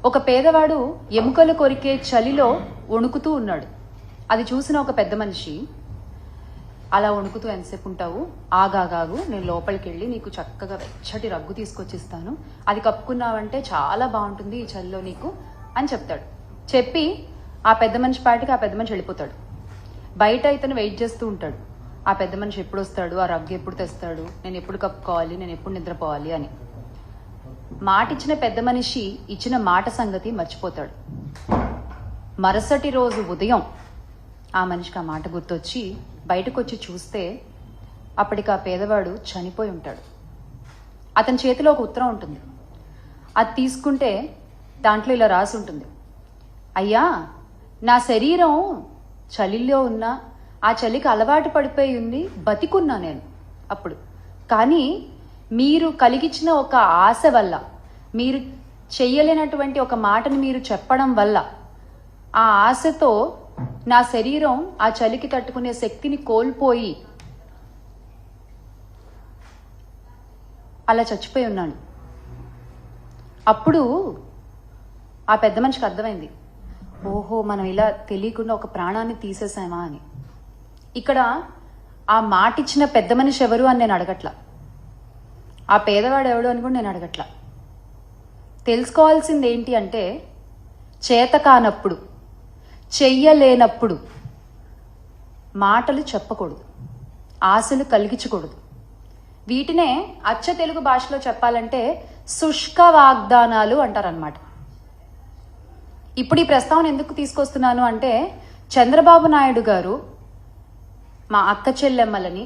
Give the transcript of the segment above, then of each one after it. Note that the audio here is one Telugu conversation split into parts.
ఒక పేదవాడు ఎముకలు కొరికే చలిలో వణుకుతూ ఉన్నాడు. అది చూసిన ఒక పెద్ద మనిషి, అలా వణుకుతూ ఎంతసేపు ఉంటావు, ఆగాగాగు, నేను లోపలికి వెళ్ళి నీకు చక్కగా వెచ్చటి రగ్గు తీసుకొచ్చిస్తాను, అది కప్పుకున్నావంటే చాలా బాగుంటుంది ఈ చలిలో నీకు అని చెప్తాడు. చెప్పి ఆ పెద్ద మనిషి పాటికి ఆ పెద్ద మనిషి వెళ్ళిపోతాడు. బయట ఇతను వెయిట్ చేస్తూ ఉంటాడు, ఆ పెద్ద మనిషి ఎప్పుడు వస్తాడు, ఆ రగ్గు ఎప్పుడు తెస్తాడు, నేను ఎప్పుడు కప్పుకోవాలి, నేను ఎప్పుడు నిద్రపోవాలి అని. మాట ఇచ్చిన పెద్ద మనిషి ఇచ్చిన మాట సంగతి మర్చిపోతాడు. మరుసటి రోజు ఉదయం ఆ మనిషికి ఆ మాట గుర్తొచ్చి బయటకు వచ్చి చూస్తే అప్పటికి ఆ పేదవాడు చనిపోయి ఉంటాడు. అతని చేతిలో ఒక ఉత్తరం ఉంటుంది. అది తీసుకుంటే దాంట్లో ఇలా రాసి ఉంటుంది, అయ్యా, నా శరీరం చలిలో ఉన్నా ఆ చలికి అలవాటు పడిపోయి ఉంది, బతికున్నా నేను అప్పుడు. కానీ మీరు కలిగించిన ఒక ఆశ వల్ల, మీరు చెయ్యలేనటువంటి ఒక మాటని మీరు చెప్పడం వల్ల, ఆ ఆశతో నా శరీరం ఆ చలికి తట్టుకునే శక్తిని కోల్పోయి అలా చచ్చిపోయి ఉన్నాను. అప్పుడు ఆ పెద్ద మనిషికి అర్థమైంది, ఓహో, మనం ఇలా తెలియకుండా ఒక ప్రాణాన్ని తీసేసామా అని. ఇక్కడ ఆ మాట ఇచ్చిన పెద్ద మనిషి ఎవరు అని నేను అడగట్లా, ఆ పేదవాడు ఎవడు అని కూడా నేను అడగట్లా. తెలుసుకోవాల్సింది ఏంటి అంటే, చేత కానప్పుడు, చెయ్యలేనప్పుడు మాటలు చెప్పకూడదు, ఆశలు కలిగించకూడదు. వీటినే అచ్చ తెలుగు భాషలో చెప్పాలంటే శుష్క వాగ్దానాలు అంటారనమాట. ఇప్పుడు ఈ ప్రస్తావన ఎందుకు తీసుకొస్తున్నాను అంటే, చంద్రబాబు నాయుడు గారు మా అక్క చెల్లెమ్మలని,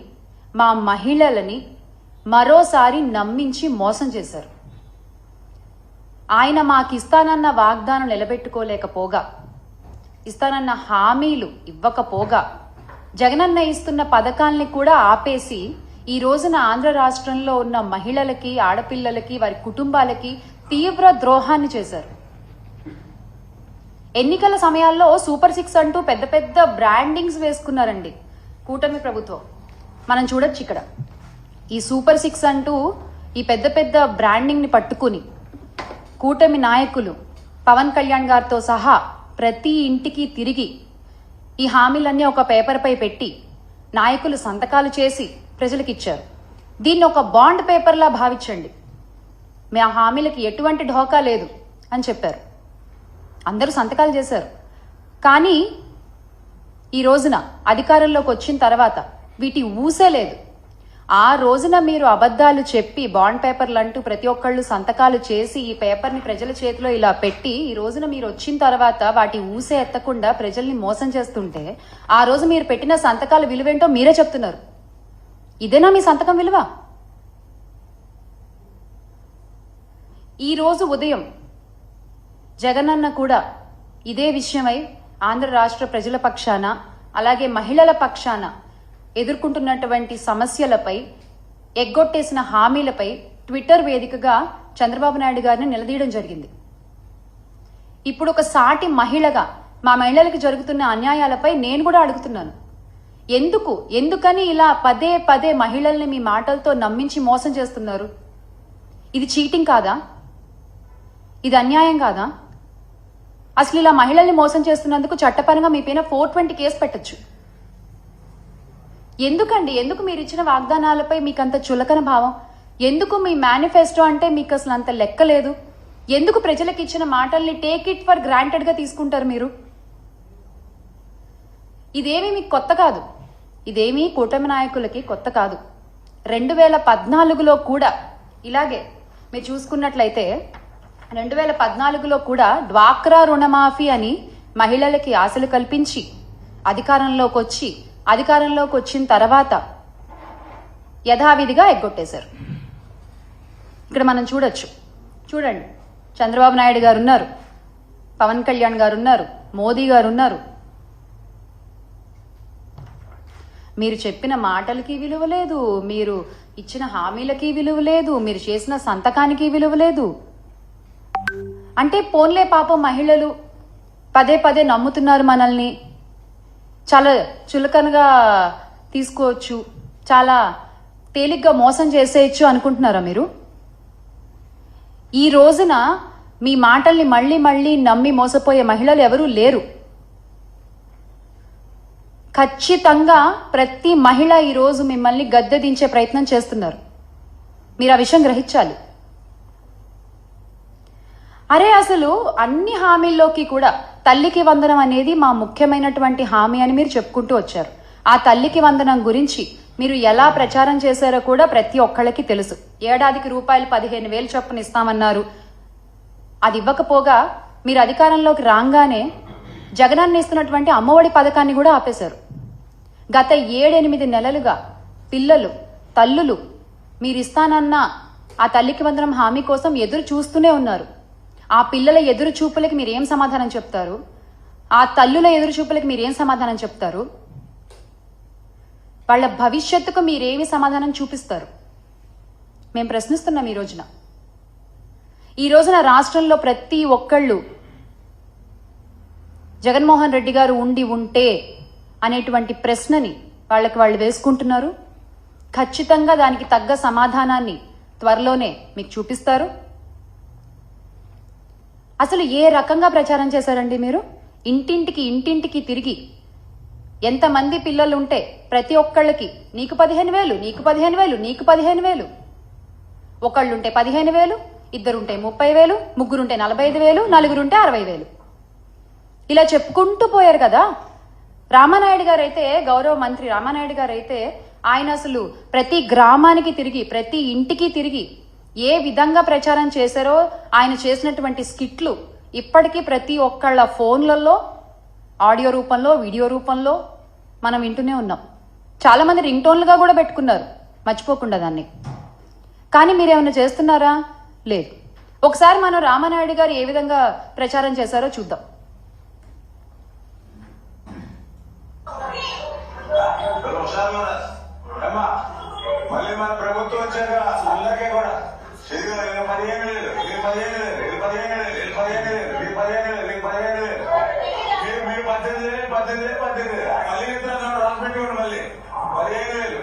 మా మహిళలని మరోసారి నమ్మించి మోసం చేశారు. ఆయన మాకు ఇస్తానన్న వాగ్దానం నిలబెట్టుకోలేకపోగా, ఇస్తానన్న హామీలు ఇవ్వకపోగా, జగనన్న ఇస్తున్న పథకాల్ని కూడా ఆపేసి ఈ రోజున ఆంధ్ర రాష్ట్రంలో ఉన్న మహిళలకి, ఆడపిల్లలకి, వారి కుటుంబాలకి తీవ్ర ద్రోహాన్ని చేశారు. ఎన్నికల సమయాల్లో సూపర్ 6 అంటూ పెద్ద పెద్ద బ్రాండింగ్స్ వేసుకున్నారండి కూటమి ప్రభుత్వం. మనం చూడొచ్చు ఇక్కడ ఈ సూపర్ 6 అంటూ ఈ పెద్ద పెద్ద బ్రాండింగ్ని పట్టుకుని కూటమి నాయకులు పవన్ కళ్యాణ్ గారితో సహా ప్రతి ఇంటికి తిరిగి ఈ హామీలన్నీ ఒక పేపర్పై పెట్టి నాయకులు సంతకాలు చేసి ప్రజలకు ఇచ్చారు. దీన్ని ఒక బాండ్ పేపర్లా భావించండి, మా హామీలకి ఎటువంటి ఢోకా లేదు అని చెప్పారు. అందరూ సంతకాలు చేశారు. కానీ ఈ రోజున అధికారంలోకి వచ్చిన తర్వాత వీటి ఊసే లేదు. ఆ రోజున మీరు అబద్ధాలు చెప్పి బాండ్ పేపర్లు అంటూ ప్రతి ఒక్కళ్ళు సంతకాలు చేసి ఈ పేపర్ని ప్రజల చేతిలో ఇలా పెట్టి, ఈ రోజున మీరు వచ్చిన తర్వాత వాటి ఊసే ఎత్తకుండా ప్రజల్ని మోసం చేస్తుంటే, ఆ రోజు మీరు పెట్టిన సంతకాల విలువేంటో మీరే చెప్తున్నారు. ఇదేనా మీ సంతకం విలువ? ఈ రోజు ఉదయం జగనన్న కూడా ఇదే విషయమై ఆంధ్ర రాష్ట్ర ప్రజల పక్షాన, అలాగే మహిళల పక్షాన ఎదుర్కొంటున్నటువంటి సమస్యలపై, ఎగ్గొట్టేసిన హామీలపై ట్విట్టర్ వేదికగా చంద్రబాబు నాయుడు గారిని నిలదీయడం జరిగింది. ఇప్పుడు ఒక సాటి మహిళగా మా మహిళలకు జరుగుతున్న అన్యాయాలపై నేను కూడా అడుగుతున్నాను. ఎందుకని ఇలా పదే పదే మహిళల్ని మీ మాటలతో నమ్మించి మోసం చేస్తున్నారు? ఇది చీటింగ్ కాదా? ఇది అన్యాయం కాదా? అసలు ఇలా మహిళల్ని మోసం చేస్తున్నందుకు చట్టపరంగా మీ పైన 420 కేసు పెట్టచ్చు. ఎందుకు మీరు ఇచ్చిన వాగ్దానాలపై మీకు అంత చులకన భావం? ఎందుకు మీ మేనిఫెస్టో అంటే మీకు అసలు అంత లెక్క లేదు? ఎందుకు ప్రజలకు ఇచ్చిన మాటల్ని టేక్ ఇట్ ఫర్ గ్రాంటెడ్ గా తీసుకుంటారు మీరు? ఇదేమీ మీకు కొత్త కాదు, ఇదేమీ కూటమి నాయకులకి కొత్త కాదు. 2014లో కూడా ఇలాగే మీరు చూసుకున్నట్లయితే 2014లో కూడా డ్వాక్రా రుణమాఫీ అని మహిళలకి ఆశలు కల్పించి అధికారంలోకి వచ్చిన తర్వాత యథావిధిగా ఎగ్గొట్టేశారు. ఇక్కడ మనం చూడండి, చంద్రబాబు నాయుడు గారు ఉన్నారు, పవన్ కళ్యాణ్ గారు ఉన్నారు, మోదీ గారు ఉన్నారు. మీరు చెప్పిన మాటలకి విలువ లేదు, మీరు ఇచ్చిన హామీలకి విలువ లేదు, మీరు చేసిన సంతకానికి విలువ లేదు. అంటే పోన్లే, పాపం మహిళలు పదే పదే నమ్ముతున్నారు మనల్ని, చాలా చులకనగా తీసుకోవచ్చు, చాలా తేలిగ్గా మోసం చేసేయచ్చు అనుకుంటున్నారా మీరు? ఈ రోజున మీ మాటల్ని మళ్ళీ మళ్ళీ నమ్మి మోసపోయే మహిళలు ఎవరూ లేరు. ఖచ్చితంగా ప్రతి మహిళ ఈరోజు మిమ్మల్ని గద్దె దించే ప్రయత్నం చేస్తున్నారు. మీరు ఆ విషయం గ్రహించాలి. అరే అసలు అన్ని హామీల్లోకి కూడా తల్లికి వందనం అనేది మా ముఖ్యమైనటువంటి హామీ అని మీరు చెప్పుకుంటూ వచ్చారు. ఆ తల్లికి వందనం గురించి మీరు ఎలా ప్రచారం చేశారో కూడా ప్రతి ఒక్కళ్ళకి తెలుసు. ఏడాదికి రూపాయలు 15,000 చొప్పున ఇస్తామన్నారు. అది ఇవ్వకపోగా మీరు అధికారంలోకి రాగానే జగనన్న ఇస్తున్నటువంటి అమ్మఒడి పథకాన్ని కూడా ఆపేశారు. గత 7-8 నెలలుగా పిల్లలు, తల్లులు మీరు ఇస్తానన్న ఆ తల్లికి వందనం హామీ కోసం ఎదురు చూస్తూనే ఉన్నారు. ఆ పిల్లల ఎదురు చూపులకి మీరేం సమాధానం చెప్తారు? ఆ తల్లుల ఎదురు చూపులకి మీరేం సమాధానం చెప్తారు? వాళ్ళ భవిష్యత్తుకు మీరేమి సమాధానం చూపిస్తారు? మేము ప్రశ్నిస్తున్నాం ఈ రోజున రాష్ట్రంలో ప్రతి ఒక్కళ్ళు జగన్మోహన్ రెడ్డి గారు ఉంటే అనేటువంటి ప్రశ్నని వాళ్ళకి వాళ్ళు వేసుకుంటున్నారు. ఖచ్చితంగా దానికి తగ్గ సమాధానాన్ని త్వరలోనే మీకు చూపిస్తారు. అసలు ఏ రకంగా ప్రచారం చేశారండి మీరు? ఇంటింటికి తిరిగి ఎంతమంది పిల్లలు ఉంటే ప్రతి ఒక్కళ్ళకి నీకు 15,000, నీకు 15,000, నీకు 15,000, ఒకళ్ళుంటే 15,000, ఇద్దరుంటే 30,000, ముగ్గురుంటే 45,000, నలుగురుంటే 60,000 ఇలా చెప్పుకుంటూ పోయారు కదా. రామానాయుడు గారు అయితే, గౌరవ మంత్రి రామానాయుడు గారు అయితే ఆయన అసలు ప్రతి గ్రామానికి తిరిగి ప్రతి ఇంటికి తిరిగి ఏ విధంగా ప్రచారం చేశారో ఆయన చేసినటువంటి స్కిట్లు ఇప్పటికీ ప్రతి ఒక్కళ్ళ ఫోన్లలో ఆడియో రూపంలో, వీడియో రూపంలో మనం వింటూనే ఉన్నాం. చాలా మంది రింగ్ టోన్లుగా కూడా పెట్టుకున్నారు, మర్చిపోకుండా దాన్ని. కానీ మీరేమైనా చేస్తున్నారా? లేదు. ఒకసారి మనం రామానాయుడు గారు ఏ విధంగా ప్రచారం చేశారో చూద్దాం. మళ్ళీ మన ప్రభుత్వం వచ్చాక అందరికీ కూడా 15,000, 15,000, 15,000, 15,000, మీరు 18,000, మళ్ళీ ఇస్తున్నాడు రాసిపెట్టుకోండి. మళ్ళీ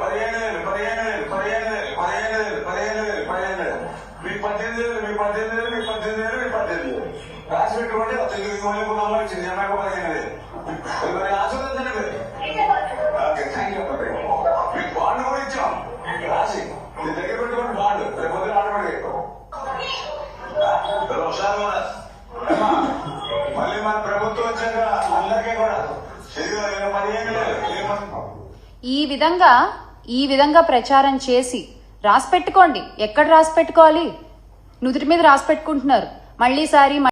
15,000, 15,000, 15,000, 15,000, 15,000, 15,000, మీకు 18,000, మీకు 18,000, మీకు 18,000, మీకు 18,000 రాసి పెట్టుకోండి. మళ్ళీ వచ్చింది 15,000 ఆశీర్వదించండి. Okay, thank you. మీకు బాండ్ కూడా ఇచ్చాం రాసి మీ దగ్గర పెట్టుకోండి. బాండ్ రేపు పొద్దున ఆడబడి మళ్ళీ మన ప్రభుత్వం వచ్చాక అందరికీ కూడా 15,000. ఈ విధంగా ప్రచారం చేసి రాసి పెట్టుకోండి. ఎక్కడ రాసి పెట్టుకోవాలి? నుదుటి మీద రాసి పెట్టుకుంటున్నారు. మళ్ళీసారి